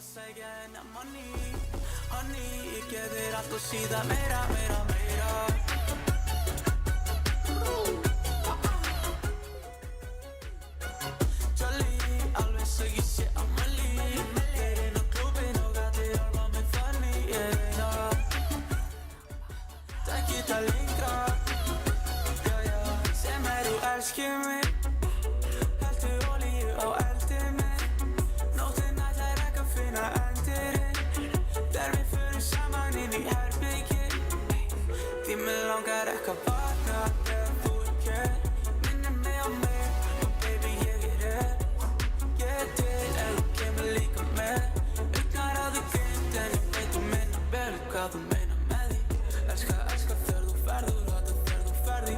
að sækja hennar money, honey. Ég gef þér allt og síðan meira, meira, meira. Jolly, alveg svo ég sé á Molly. Þeir inn á klúbbinn og allir horfa á mig funny, yeah. Það ekki það lengra, já, já. Sem þú elskir mig. Heldu olíu á eldið minn. Nóttin ætlar ekki að finna endurinn. Þegar við förum saman inn í herbyggi. Því mig langar ekki að vakna þegar þú kyrr. Minnir mig á mig, og baby ég hér. Ég til ef þú kemur líka með. Augnar á þig glimt en ég veit þú meina vel hvað þú meinar með því. Elska, elska þegar þú ferður, hata þegar þú ferði.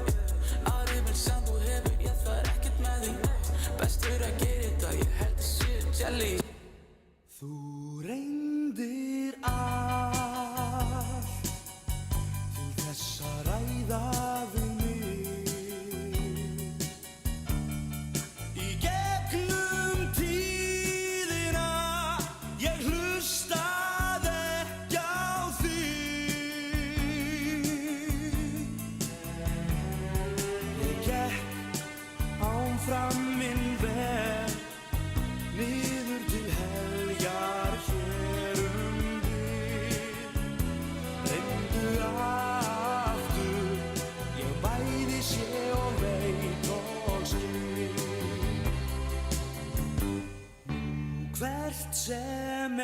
Árið sem þú hefur, ég þarf ekkert með því. Bestur að gera þetta, ég held að sé jelly. Þú reyndir allt til þess að ræða við mig. Í gegnum tíðina ég hlustaði ekki á þig. Ég gekk áfram minn veg niður til heljar hér þig. Reyndu aftur, ég bæði sé og veit og skil. Hvert sem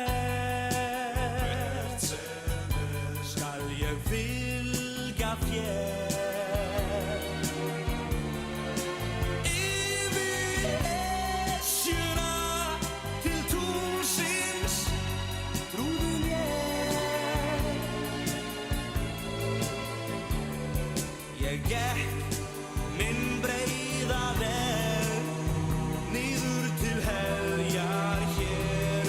skal ég fylgja þér. Ég gekk minn breiða veg niður til heljar hér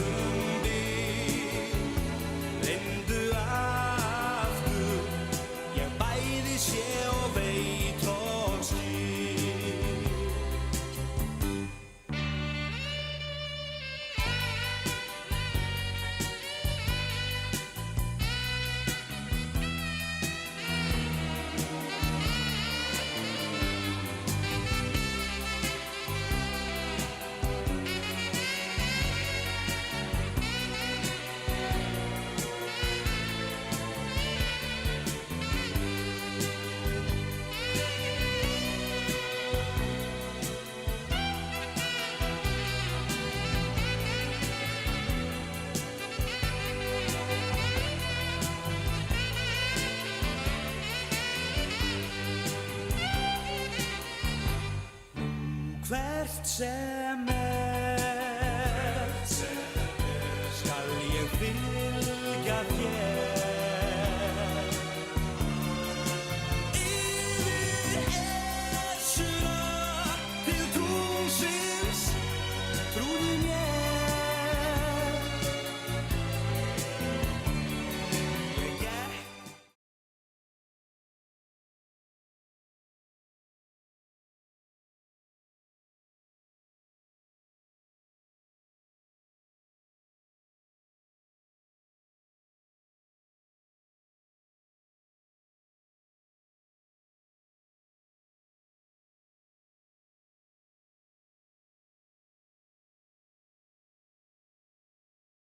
þig. Reyndu aftur, ég bæði sé og veit og skil. Hvert sem skal ég fylgja